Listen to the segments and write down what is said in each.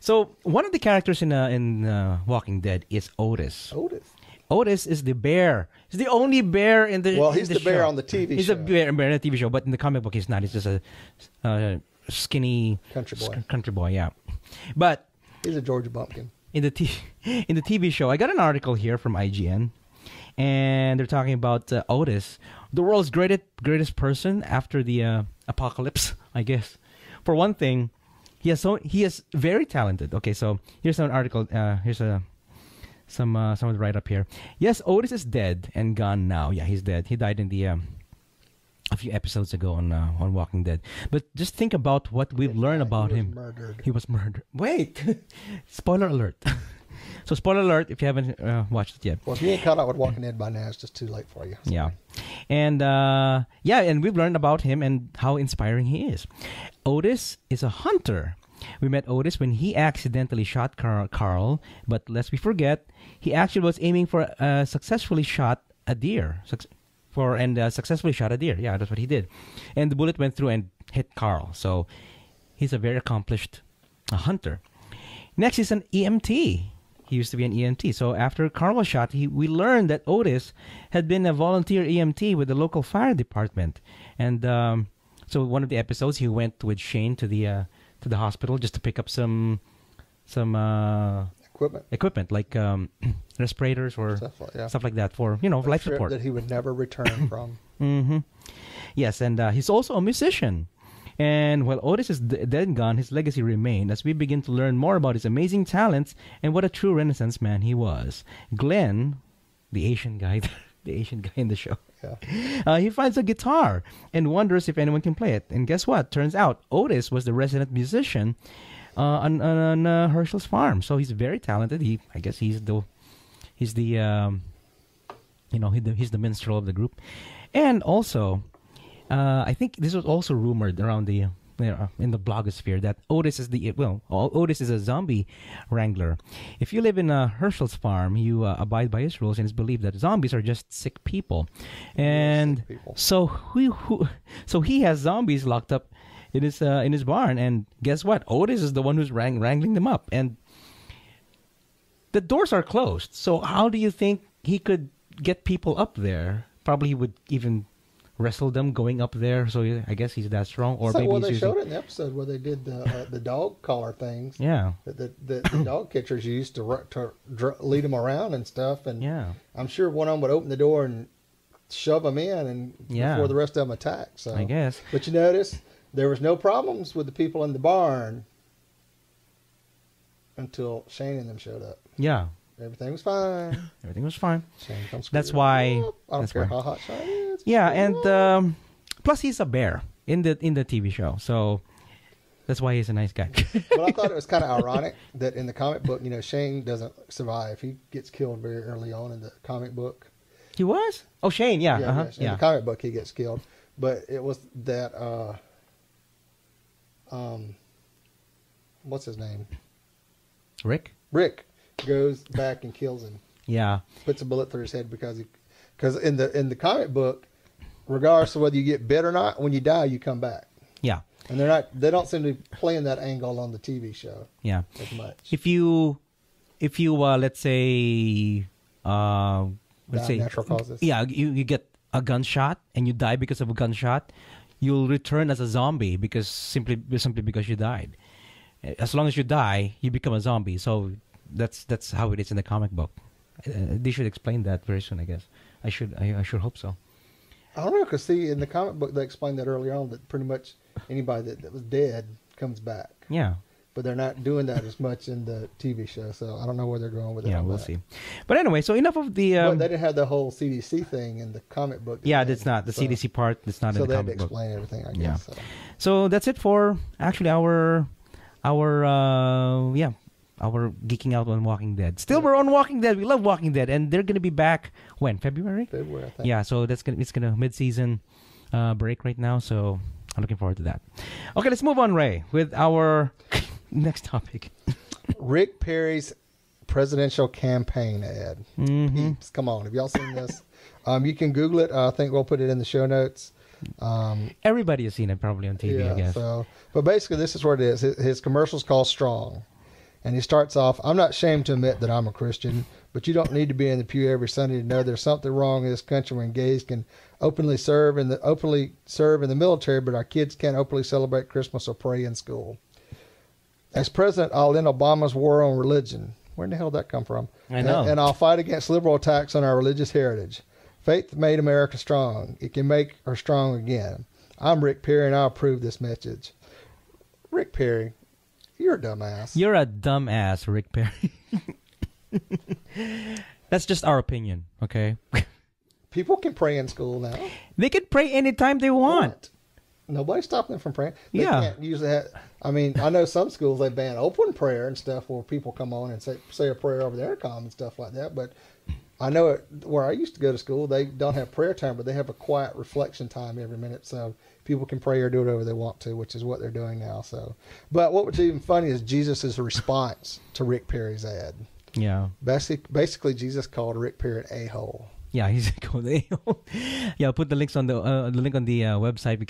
So one of the characters in Walking Dead is Otis. Otis is the bear. He's the only bear in the. Well, he's the bear show. on the TV show. He's a bear in the TV show, but in the comic book, he's not. He's just a skinny country boy. Yeah, but he's a Georgia bumpkin. In the TV show, I got an article here from IGN, and they're talking about Otis, the world's greatest person after the apocalypse, I guess. For one thing, he is very talented. Okay, so here's an article. Here's some right up here. Yes, Otis is dead and gone now. Yeah, he's dead. He died in the a few episodes ago on Walking Dead. But just think about what we've learned about him. He was murdered. Wait, spoiler alert. So spoiler alert if you haven't watched it yet. Well, if you ain't caught up with Walking Dead by now, it's just too late for you. Sorry. Yeah, and we've learned about him and how inspiring he is. Otis is a hunter. We met Otis when he accidentally shot Carl, but lest we forget, he actually was aiming for successfully shot a deer. Successfully shot a deer. Yeah, that's what he did. And the bullet went through and hit Carl. So he's a very accomplished hunter. Next is an EMT. He used to be an EMT. So after Carl was shot, we learned that Otis had been a volunteer EMT with the local fire department. And so one of the episodes, he went with Shane to the hospital just to pick up some equipment like respirators or stuff like that for life support that he would never return from. Mm-hmm. Yes, and he's also a musician. And while Otis is dead and gone, his legacy remained as we begin to learn more about his amazing talents and what a true Renaissance man he was. Glenn, the Asian guy in the show. Yeah. He finds a guitar and wonders if anyone can play it. And guess what? Turns out Otis was the resident musician on Herschel's farm. So he's very talented. I guess he's the minstrel of the group. And also, I think this was also rumored around the in the blogosphere that Otis is a zombie wrangler. If you live in Herschel's farm, you abide by his rules, and it's believed that zombies are just sick people. And so he has zombies locked up in his barn, and guess what? Otis is the one who's wrangling them up, and the doors are closed. So how do you think he could get people up there? Probably he would even wrestle them going up there. So I guess he's that strong. Or maybe they showed it in the episode where they did the dog collar things. Yeah, the dog catchers used to lead them around and stuff. And yeah, I'm sure one of them would open the door and shove them in, and before the rest of them attack. So I guess. But you notice there was no problems with the people in the barn until Shane and them showed up. Yeah. Everything was fine. Everything was fine. That's why. I don't care how hot Shane is. Yeah, and plus he's a bear in the TV show, so that's why he's a nice guy. But I thought it was kind of ironic that in the comic book, Shane doesn't survive. He gets killed very early on in the comic book. He was? Oh, Shane, yeah. In the comic book, he gets killed, but it was that what's his name? Rick goes back and kills him. Yeah. Puts a bullet through his head because in the comic book, regardless of whether you get bit or not, when you die you come back. Yeah. And they don't seem to be playing that angle on the TV show. Yeah. As much. If you let's say natural causes. Yeah, you get a gunshot and you die because of a gunshot, you'll return as a zombie simply because you died. As long as you die, you become a zombie. So that's how it is in the comic book. They should explain that very soon, I guess. I should hope so. I don't know, because see, in the comic book they explained that earlier on that pretty much anybody that was dead comes back. Yeah. But they're not doing that as much in the TV show, so I don't know where they're going with it. Yeah, we'll see. But anyway, so enough of the. But they didn't have the whole CDC thing in the comic book. Yeah, that's not the CDC part. That's not in the comic book. So they had to explain everything, I guess. Yeah. So that's it for actually our geeking out on Walking Dead. Still, we're on Walking Dead. We love Walking Dead, and they're gonna be back when February, I think. Yeah, so it's gonna mid-season break right now. So I'm looking forward to that. Okay, let's move on, Ray, with our next topic. Rick Perry's presidential campaign ad. Mm-hmm. Peeps, come on, have y'all seen this? You can Google it. I think we'll put it in the show notes. Everybody has seen it probably on TV, I guess. But basically, this is what it is. His commercial's called Strong. And he starts off, I'm not ashamed to admit that I'm a Christian, but you don't need to be in the pew every Sunday to know there's something wrong in this country when gays can openly serve in the military, but our kids can't openly celebrate Christmas or pray in school. As president, I'll end Obama's war on religion. Where in the hell did that come from? I know. And I'll fight against liberal attacks on our religious heritage. Faith made America strong. It can make her strong again. I'm Rick Perry, and I'll approve this message. Rick Perry, you're a dumbass. You're a dumbass, Rick Perry. That's just our opinion, okay? People can pray in school now. They can pray anytime they want. What? Nobody's stopping them from praying. They Yeah. can't use that. I mean, I know some schools, they ban open prayer and stuff where people come on and say a prayer over the intercom and stuff like that. But I know where I used to go to school, they don't have prayer time, but they have a quiet reflection time every minute. So people can pray or do whatever they want to, which is what they're doing now. So, but what was even funny is Jesus' response to Rick Perry's ad. Yeah. Basically, Jesus called Rick Perry an a-hole. Yeah, he's called a-hole. Yeah, I'll put the links on the link on the website. We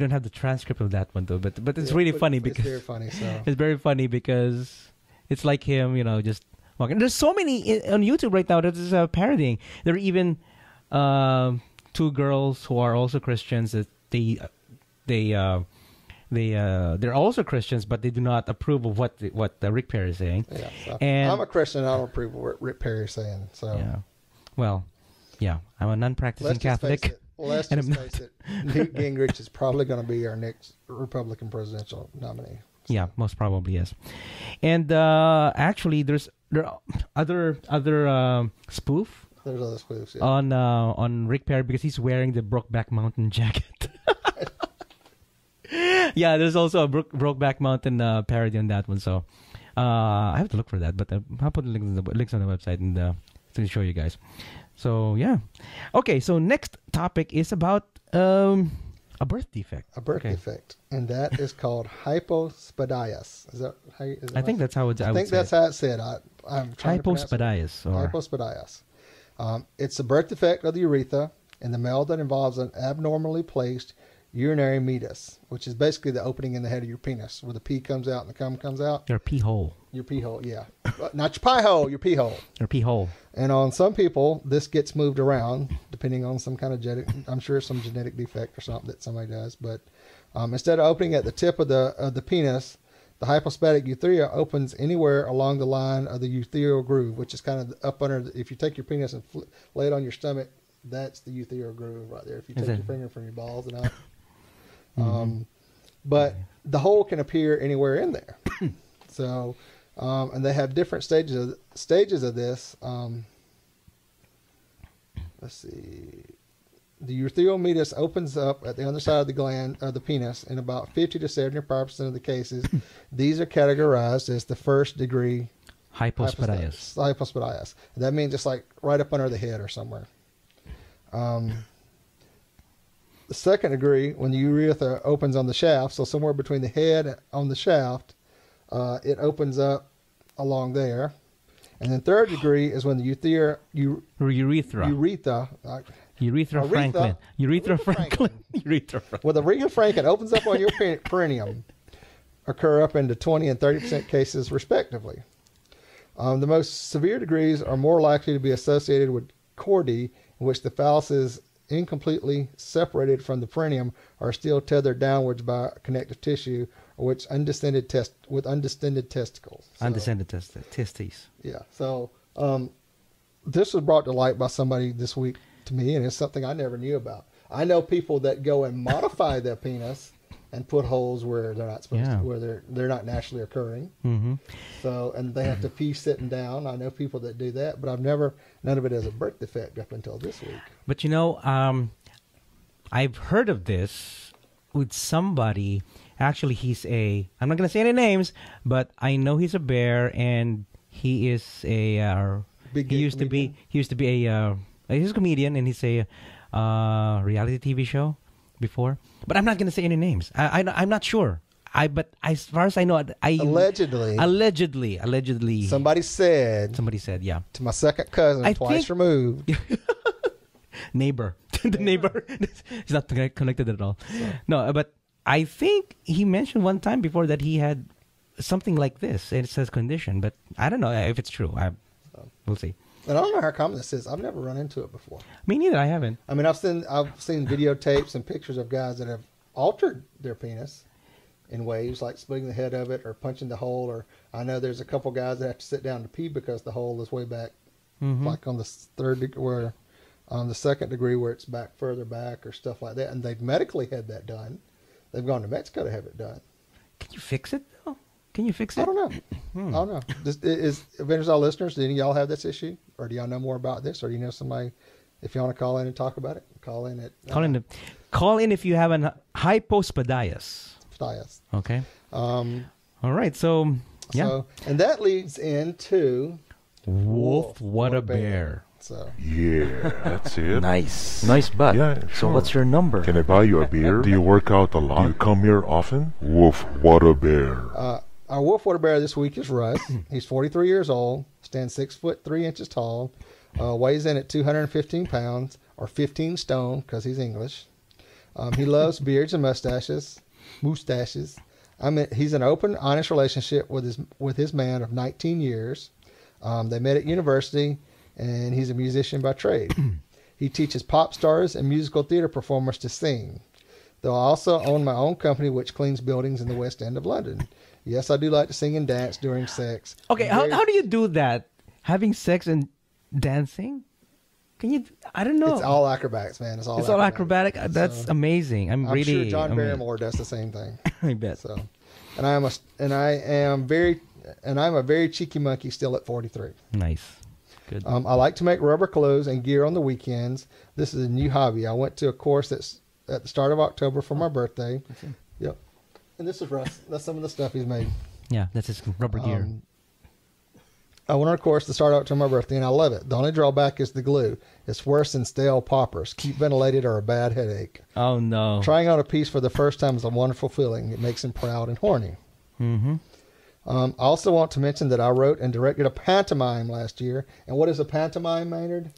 don't have the transcript of that one though, but it's really funny because it's very funny. So it's very funny because it's like him, just walking. There's so many on YouTube right now that is parodying. There are even 2 girls who are also Christians that they're also Christians, but they do not approve of what Rick Perry is saying. Yeah, so and I'm a Christian. I don't approve of what Rick Perry is saying. So yeah, well, yeah, I'm a non-practicing Catholic. Let's just face it. Newt Gingrich is probably going to be our next Republican presidential nominee. So. Yeah, most probably yes. And actually, there are other spoof. There's other spoofs on Rick Perry because he's wearing the Brokeback Mountain jacket. Yeah, there's also a Brokeback Mountain parody on that one. So I have to look for that, but I'll put the links on the website and to show you guys. So yeah, okay. So next topic is about a birth defect. A birth defect, and that is called hypospadias. Is that how? I think that's how it's. I think that's how it's said. I'm trying hypospadias. Hypospadias. It's a birth defect of the urethra in the male that involves an abnormally placed urinary meatus, which is basically the opening in the head of your penis, where the pee comes out and the cum comes out. Your pee hole. Your pee hole, yeah. Not your pie hole, your pee hole. Your pee hole. And on some people, this gets moved around, depending on some kind of I'm sure some genetic defect or something that somebody does. But instead of opening at the tip of the penis, the hypospadic urethra opens anywhere along the line of the urethral groove, which is kind of up under. If you take your penis and lay it on your stomach, that's the urethral groove right there. If you take your finger from your balls and out. But the hole can appear anywhere in there. So, and they have different stages of this. Let's see. The urethral meatus opens up at the underside of the gland of the penis in about 50 to 75% of the cases. These are categorized as the first degree hypospadias. Hypospadias. That means it's like right up under the head or somewhere. The second degree, when the urethra opens on the shaft, so somewhere between the head and on the shaft, it opens up along there. And then third degree is when the urethra Franklin. Well, the urethra Franklin opens up on your perineum, occur up into 20 and 30% cases respectively. The most severe degrees are more likely to be associated with chordee, in which the phallus is incompletely separated from the perineum or still tethered downwards by connective tissue, or which undescended testicles. So, undescended testes. Yeah. So this was brought to light by somebody this week to me, and it's something I never knew about. I know people that go and modify their penis and put holes where they're not supposed to, where they're not naturally occurring. Mm-hmm. So, and they have to pee sitting down. I know people that do that, but none of it as a birth defect up until this week. But I've heard of this with somebody. Actually, I'm not going to say any names, but I know he's a bear, and he is he used to be he's a comedian, and he's a reality TV show before. But I'm not going to say any names. I'm not sure. But as far as I know, allegedly, somebody said, yeah, to my second cousin, twice removed, neighbor, the neighbor, he's not connected at all. So. No, but I think he mentioned one time before that he had something like this. And it says condition, but I don't know if it's true. We'll see. And I don't know how common this is. I've never run into it before. Me neither. I haven't. I mean, I've seen videotapes and pictures of guys that have altered their penis in ways like splitting the head of it or punching the hole. Or I know there's a couple guys that have to sit down to pee because the hole is way back, like on the third degree, where on the second degree where it's back further back or stuff like that. And they've medically had that done. They've gone to Mexico to have it done. Can you fix it though? Can you fix it? I don't know. I don't know. Is Avengers All listeners, do any of y'all have this issue? Or do y'all know more about this? Or do you know somebody, if you want to call in and talk about it, call in at... Call in if you have an hypospadias. Spadias. Okay. All right, so... Yeah. So, and that leads into... Wolf, what a bear. So. Yeah, that's it. Nice butt. Yeah, sure. So what's your number? Can I buy you a beer? Do you work out a lot? Do you come here often? Wolf, what a bear. Our Wolf Water Bear this week is Russ. He's 43 years old, stands 6'3" tall, weighs in at 215 pounds, or 15 stone, because he's English. He loves beards and mustaches. He's an open, honest relationship with his man of 19 years. They met at university, and he's a musician by trade. He teaches pop stars and musical theater performers to sing. Though I also own my own company, which cleans buildings in the West End of London. Yes, I do like to sing and dance during sex. Okay, how do you do that? Having sex and dancing? Can you? I don't know. It's all acrobatics, man. It's all acrobatic. That's amazing. I'm sure John Barrymore does the same thing. I bet. So, and I'm a very cheeky monkey still at 43. Nice. Good. I like to make rubber clothes and gear on the weekends. This is a new hobby. I went to a course that's at the start of October for my birthday. Yep. And this is Russ. That's some of the stuff he's made. Yeah, that's his rubber gear. I went on a course to start out to my birthday, and I love it. The only drawback is the glue. It's worse than stale poppers. Keep ventilated or a bad headache. Oh, no. Trying on a piece for the first time is a wonderful feeling. It makes him proud and horny. Mm-hmm. I also want to mention that I wrote and directed a pantomime last year. And what is a pantomime, Maynard?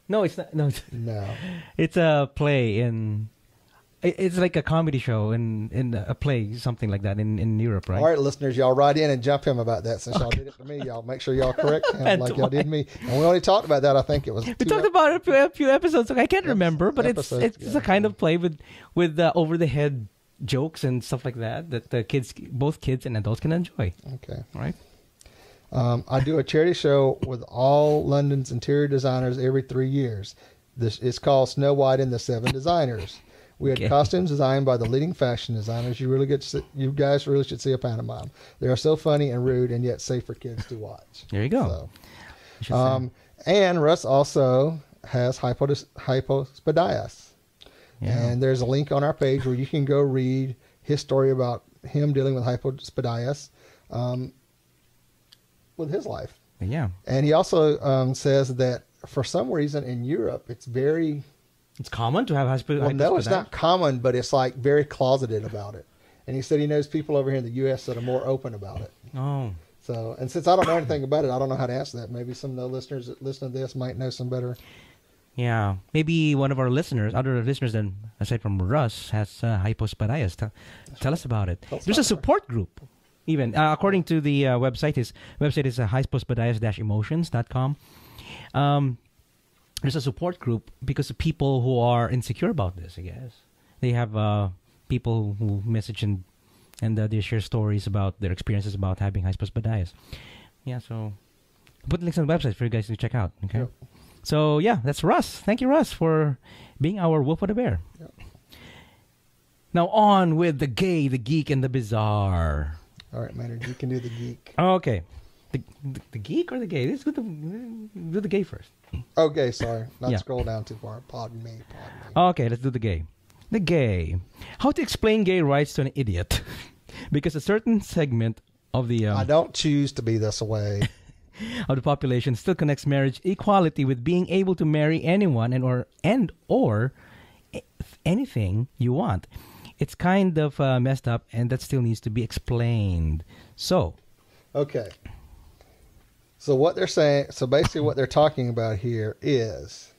No, it's not. No. It's a play in... It's like a comedy show in a play, something like that in Europe, right? All right, listeners, y'all write in and jump him about that. Since y'all did it to me, y'all make sure y'all correct him like y'all did me. And we only talked about that. I think it was. We talked about it a few episodes. I can't remember, but it's a kind of play with over the head jokes and stuff like that the both kids and adults can enjoy. Okay, right. I do a charity show with all London's interior designers every 3 years. It's called Snow White and the Seven Designers. We had costumes designed by the leading fashion designers. You guys really should see a pantomime. They are so funny and rude, and yet safe for kids to watch. There you go. So, and Russ also has Hypospadias. Yeah. And there's a link on our page where you can go read his story about him dealing with Hypospadias with his life. Yeah. And he also says that for some reason in Europe, it's common to have Hypospadias? Well, no, it's not common, but it's like very closeted about it. And he said he knows people over here in the U.S. that are more open about it. Oh. So, and since I don't know anything about it, I don't know how to answer that. Maybe some of the listeners that listen to this might know some better. Yeah. Maybe one of our listeners, other listeners than aside from Russ, has Hypospadias. Tell us about it. There's a support group. Even according to the website, his website is hypospadias-emotions.com. There's a support group because of people who are insecure about this, I guess. They have people who message and they share stories about their experiences about having Hypospadias. Yeah, so put links on the website for you guys to check out. Okay. Yep. So, yeah, that's Russ. Thank you, Russ, for being our Wolf with a Bear. Yep. Now on with the gay, the geek, and the bizarre. All right, Maynard, you can do the geek. Okay. The geek or the gay? Let's do the gay first. Okay, sorry. Not scroll down too far. Pardon me. Okay, let's do the gay. The gay. How to explain gay rights to an idiot. Because a certain segment of the... I don't choose to be this way. Of the population still connects marriage equality with being able to marry anyone and or anything you want. It's kind of messed up, and that still needs to be explained. So... Okay. So what they're saying, so basically what they're talking about here is